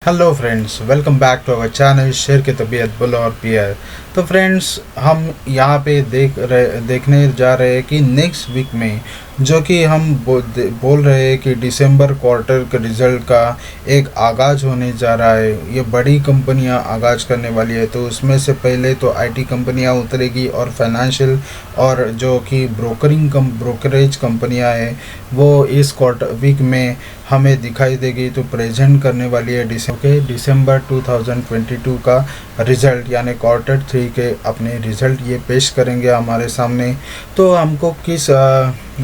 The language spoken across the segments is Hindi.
Hello friends, welcome back to our channel शेर की तबीयत बुल और पियर। तो फ्रेंड्स, हम यहाँ पे देखने जा रहे हैं कि नेक्स्ट वीक में जो कि हम बोल रहे हैं कि दिसंबर क्वार्टर के रिज़ल्ट का एक आगाज़ होने जा रहा है। ये बड़ी कंपनियां आगाज़ करने वाली है, तो उसमें से पहले तो आईटी कंपनियां उतरेगी और फाइनेंशियल और जो कि ब्रोकरेज कंपनियां हैं वो इस क्वार्टर वीक में हमें दिखाई देगी। तो प्रेजेंट करने वाली है दिसंबर 2022 का रिज़ल्ट, यानी क्वार्टर 3 के अपने रिज़ल्ट ये पेश करेंगे हमारे सामने। तो हमको किस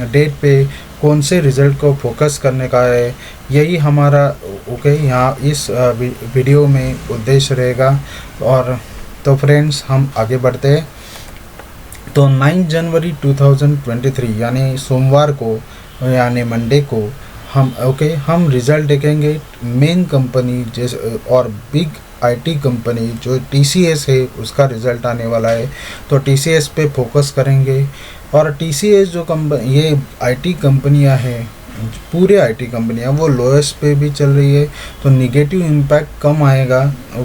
डेट पे कौन से रिज़ल्ट को फोकस करने का है, यही हमारा यहाँ इस वीडियो में उद्देश्य रहेगा। और तो फ्रेंड्स, हम आगे बढ़ते हैं। तो 9 जनवरी 2023 यानी सोमवार को यानी मंडे को हम रिज़ल्ट देखेंगे। मेन कंपनी जैसे और बिग आईटी कंपनी जो टीसीएस है उसका रिज़ल्ट आने वाला है, तो टीसीएस पे फोकस करेंगे। और टीसीएस जो ये आईटी कंपनियां हैं, पूरे आईटी कंपनियां, वो लोएस्ट पे भी चल रही है, तो निगेटिव इम्पैक्ट कम आएगा।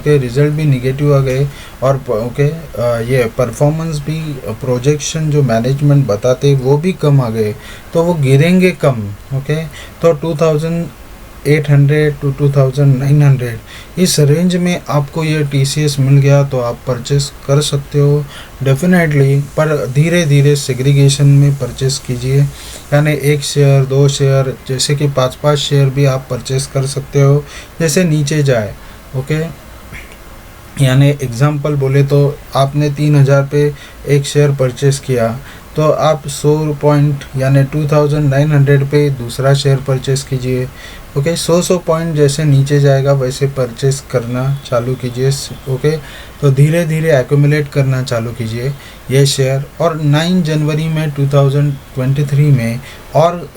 रिज़ल्ट भी निगेटिव आ गए और ये परफॉर्मेंस भी प्रोजेक्शन जो मैनेजमेंट बताते वो भी कम आ गए, तो वो गिरेंगे कम। तो 2800 टू 2900 इस रेंज में आपको ये टीसीएस मिल गया तो आप परचेस कर सकते हो डेफिनेटली, पर धीरे धीरे सेग्रीगेशन में परचेस कीजिए। यानी 1 शेयर 2 शेयर जैसे कि 5-5 शेयर भी आप परचेस कर सकते हो जैसे नीचे जाए। यानी एग्जांपल बोले तो आपने 3000 पे एक शेयर परचेस किया, तो आप 100 पॉइंट यानी 2900 पे दूसरा शेयर परचेस कीजिए। 100 पॉइंट जैसे नीचे जाएगा वैसे परचेस करना चालू कीजिए। तो धीरे धीरे एक्यूमुलेट करना चालू कीजिए ये शेयर। और 9 जनवरी में 2023 में और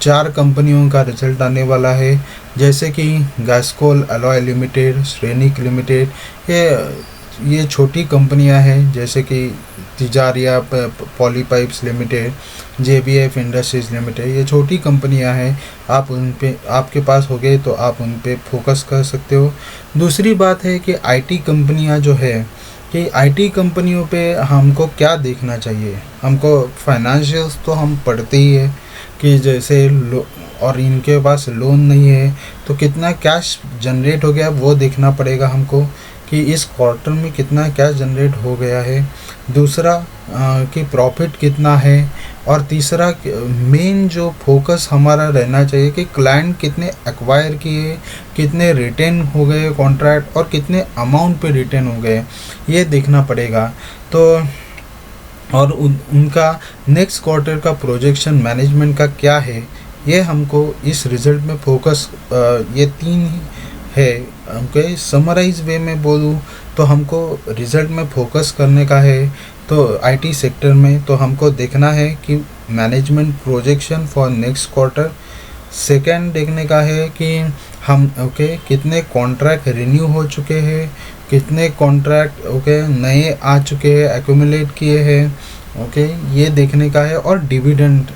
4 कंपनियों का रिजल्ट आने वाला है, जैसे कि गैस्कोल अलॉय लिमिटेड, श्रेनिक लिमिटेड। ये छोटी कंपनियां हैं, जैसे कि Tijaria पॉलीपाइप्स limited, JBF industries limited. ये छोटी कंपनियां हैं, आप उन पे आपके पास हो गए तो आप उन पे फोकस कर सकते हो। दूसरी बात है कि आईटी कंपनियां जो है, कि आईटी कंपनियों पे हमको क्या देखना चाहिए। हमको फाइनेंशियल्स तो हम पढ़ते ही है कि जैसे और इनके पास लोन नहीं है तो कितना कैश जनरेट हो गया वो देखना पड़ेगा हमको, कि इस क्वार्टर में कितना कैश जनरेट हो गया है। दूसरा कि प्रॉफिट कितना है। और तीसरा मेन जो फोकस हमारा रहना चाहिए कि क्लाइंट कितने एक्वायर किए, कितने रिटेन हो गए कॉन्ट्रैक्ट, और कितने अमाउंट पे रिटेन हो गए, ये देखना पड़ेगा। तो और उनका नेक्स्ट क्वार्टर का प्रोजेक्शन मैनेजमेंट का क्या है, ये हमको इस रिज़ल्ट में फोकस ये 3 है। समराइज वे में बोलूँ तो हमको रिज़ल्ट में फोकस करने का है। तो आईटी सेक्टर में तो हमको देखना है कि management projection for next quarter. Second देखने का है कि हम कितने कॉन्ट्रैक्ट रिन्यू हो चुके हैं, कितने कॉन्ट्रैक्ट नए आ चुके हैं, एक्यूमुलेट किए हैं, ये देखने का है। और डिविडेंड,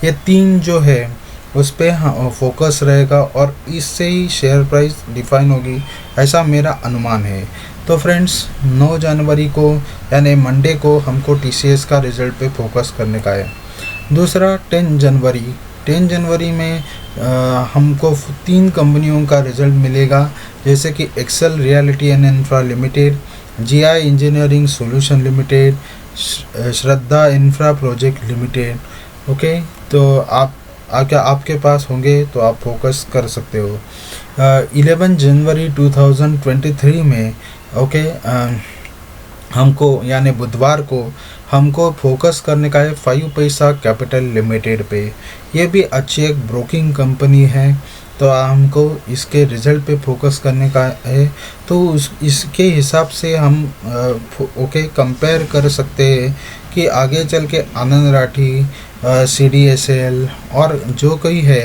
ये 3 जो है उस पर फोकस रहेगा और इससे ही शेयर प्राइस डिफाइन होगी, ऐसा मेरा अनुमान है। तो फ्रेंड्स, 9 जनवरी को यानी मंडे को हमको टीसीएस का रिज़ल्ट पे फोकस करने का है। दूसरा 10 जनवरी में हमको 3 कंपनियों का रिज़ल्ट मिलेगा, जैसे कि Excel Realty and Infra Limited, GI Engineering Solution Limited, Shraddha Infra Project Limited. तो आपके पास होंगे तो आप फोकस कर सकते हो। 11 जनवरी 2023 में हमको यानी बुधवार को हमको फोकस करने का है 5 पैसा कैपिटल लिमिटेड पे। ये भी अच्छी एक ब्रोकिंग कंपनी है, तो हमको इसके रिज़ल्ट पे फोकस करने का है। तो इसके हिसाब से हम कंपेयर कर सकते हैं कि आगे चल के आनंद राठी, CDSL और जो कोई है,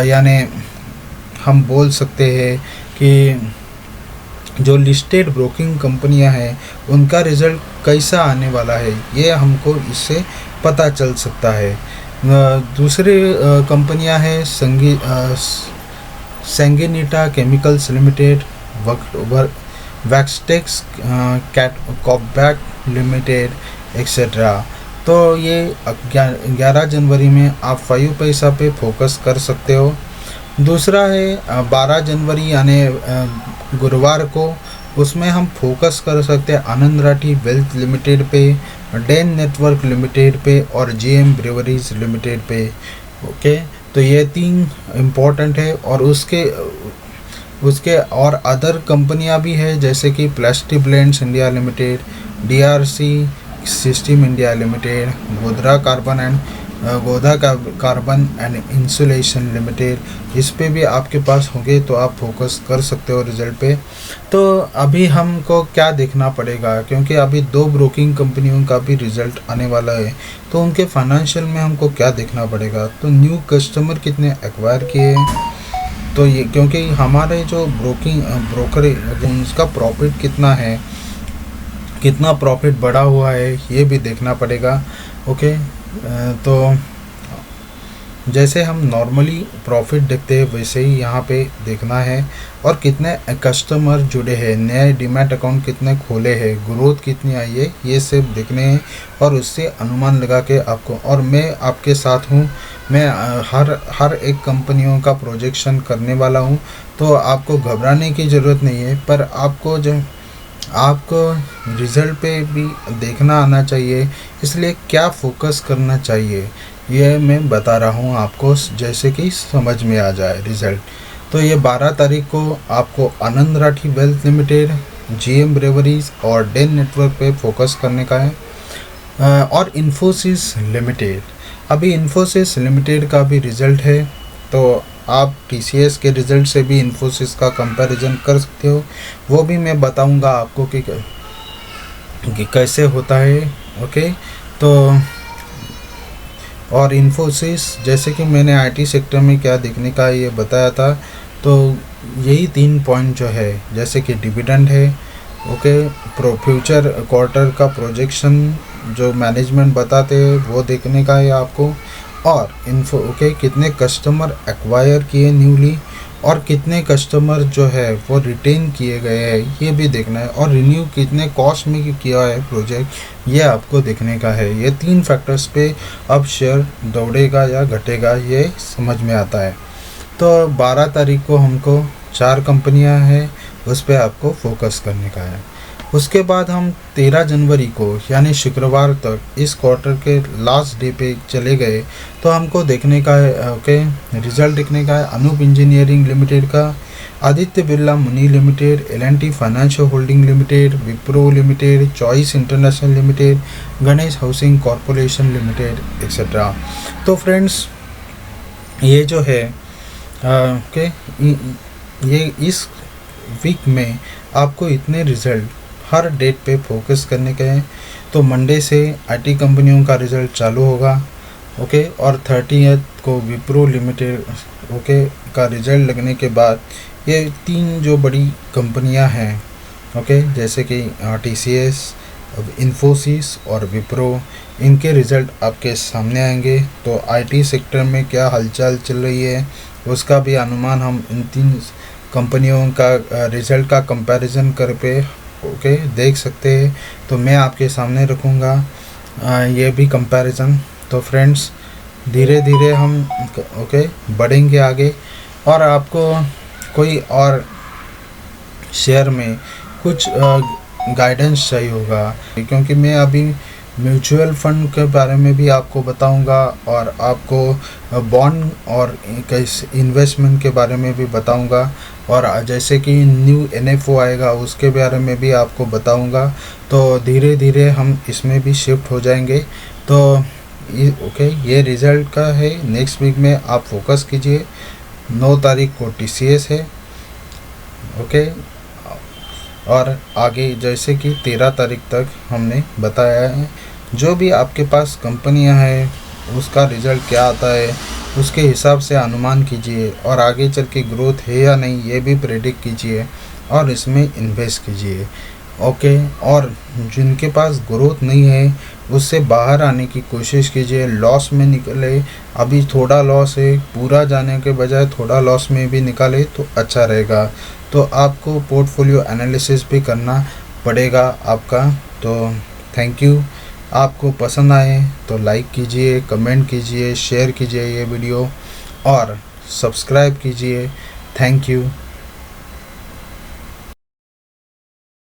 यानी हम बोल सकते हैं कि जो लिस्टेड ब्रोकिंग कंपनियां हैं उनका रिज़ल्ट कैसा आने वाला है, ये हमको इससे पता चल सकता है। दूसरे कंपनियां हैं सेंगेनिटा केमिकल्स लिमिटेड, वैक्सटेक्स कॉपबैक लिमिटेड एक्सेट्रा। तो ये 11 जनवरी में आप 5 पैसा पे फोकस कर सकते हो। दूसरा है 12 जनवरी यानी गुरुवार को, उसमें हम फोकस कर सकते हैं आनंद राठी वेल्थ लिमिटेड पे, डेन नेटवर्क लिमिटेड पे और जेएम ब्रेवरीज लिमिटेड पे। ओके, तो ये 3 इम्पोर्टेंट है। और उसके और अदर कंपनियां भी है, जैसे कि Plastic Blends India Limited, DRC System India Limited, Godha Carbon and Insulation Limited. इस पे भी आपके पास होंगे तो आप फोकस कर सकते हो रिजल्ट पे। तो अभी हमको क्या देखना पड़ेगा, क्योंकि अभी 2 ब्रोकिंग कंपनियों का भी रिजल्ट आने वाला है, तो उनके फाइनेंशियल में हमको क्या देखना पड़ेगा। तो न्यू कस्टमर कितने एक्वायर किए, तो ये क्योंकि हमारे जो ब्रोकर उसका प्रॉफिट कितना है, कितना प्रॉफिट बढ़ा हुआ है, ये भी देखना पड़ेगा। ओके, तो जैसे हम नॉर्मली प्रॉफिट देखते हैं वैसे ही यहाँ पे देखना है, और कितने कस्टमर जुड़े हैं, नए डीमैट अकाउंट कितने खोले हैं, ग्रोथ कितनी आई है, ये सब देखने हैं। और उससे अनुमान लगा के आपको, और मैं आपके साथ हूँ, मैं हर एक कंपनियों का प्रोजेक्शन करने वाला हूँ, तो आपको घबराने की ज़रूरत नहीं है। पर आपको रिज़ल्ट पे भी देखना आना चाहिए, इसलिए क्या फोकस करना चाहिए ये मैं बता रहा हूँ आपको, जैसे कि समझ में आ जाए रिज़ल्ट। तो ये 12 तारीख को आपको Anand Rathi Wealth Limited, GM Breweries और डेन नेटवर्क पे फोकस करने का है। और इन्फोसिस लिमिटेड, अभी इन्फोसिस लिमिटेड का भी रिज़ल्ट है, तो आप टीसीएस के रिज़ल्ट से भी इन्फोसिस का कंपैरिजन कर सकते हो, वो भी मैं बताऊंगा आपको कि कैसे होता है। ओके, तो और इन्फोसिस, जैसे कि मैंने आईटी सेक्टर में क्या देखने का ये बताया था, तो यही 3 पॉइंट जो है, जैसे कि डिविडेंड है, ओके, फ्यूचर क्वार्टर का प्रोजेक्शन जो मैनेजमेंट बताते हैं वो देखने का है आपको, और कितने कस्टमर एक्वायर किए न्यूली, और कितने कस्टमर जो है वो रिटेन किए गए हैं ये भी देखना है, और रिन्यू कितने कॉस्ट में किया है प्रोजेक्ट, ये आपको देखने का है। ये 3 फैक्टर्स पे अब शेयर दौड़ेगा या घटेगा ये समझ में आता है। तो 12 तारीख को हमको 4 कंपनियां हैं, उस पर आपको फोकस करने का है। उसके बाद हम 13 जनवरी को यानी शुक्रवार तक इस क्वार्टर के लास्ट डे पे चले गए, तो हमको देखने का है, ओके, रिजल्ट देखने का है अनूप इंजीनियरिंग लिमिटेड का, Aditya Birla money limited, L&T financial holding limited, Wipro limited, choice international limited, Ganesh housing corporation limited etcetera. तो फ्रेंड्स, ये जो है ओके, ये इस वीक में आपको इतने रिज़ल्ट हर डेट पे फोकस करने के हैं। तो मंडे से आईटी कंपनियों का रिज़ल्ट चालू होगा, ओके, और 30 को विप्रो लिमिटेड, ओके, का रिज़ल्ट लगने के बाद ये 3 जो बड़ी कंपनियां हैं, ओके, जैसे कि टीसीएस, इन्फोसिस और विप्रो, इनके रिज़ल्ट आपके सामने आएंगे। तो आईटी सेक्टर में क्या हलचल चल रही है उसका भी अनुमान हम इन 3 कंपनियों का रिज़ल्ट का कंपैरिजन कर पे ओके देख सकते हैं। तो मैं आपके सामने रखूँगा ये भी कंपैरिजन। तो फ्रेंड्स, धीरे धीरे हम ओके बढ़ेंगे आगे, और आपको कोई और शेयर में कुछ गाइडेंस चाहिए होगा, क्योंकि मैं अभी म्यूचुअल फंड के बारे में भी आपको बताऊंगा, और आपको बॉन्ड और इन्वेस्टमेंट के बारे में भी बताऊंगा, और जैसे कि न्यू एनएफओ आएगा उसके बारे में भी आपको बताऊंगा। तो धीरे धीरे हम इसमें भी शिफ्ट हो जाएंगे। तो ओके, ये रिज़ल्ट का है, नेक्स्ट वीक में आप फोकस कीजिए। 9 तारीख को टीसीएस है, ओके, और आगे जैसे कि 13 तारीख तक हमने बताया है। जो भी आपके पास कंपनियां हैं उसका रिज़ल्ट क्या आता है उसके हिसाब से अनुमान कीजिए, और आगे चल के ग्रोथ है या नहीं ये भी प्रेडिक्ट कीजिए, और इसमें इन्वेस्ट कीजिए, ओके। और जिनके पास ग्रोथ नहीं है उससे बाहर आने की कोशिश कीजिए। लॉस में निकले, अभी थोड़ा लॉस है, पूरा जाने के बजाय थोड़ा लॉस में भी निकाले तो अच्छा रहेगा। तो आपको पोर्टफोलियो एनालिसिस भी करना पड़ेगा आपका। तो थैंक यू। आपको पसंद आए तो लाइक कीजिए, कमेंट कीजिए, शेयर कीजिए ये वीडियो और सब्सक्राइब कीजिए। Thank you.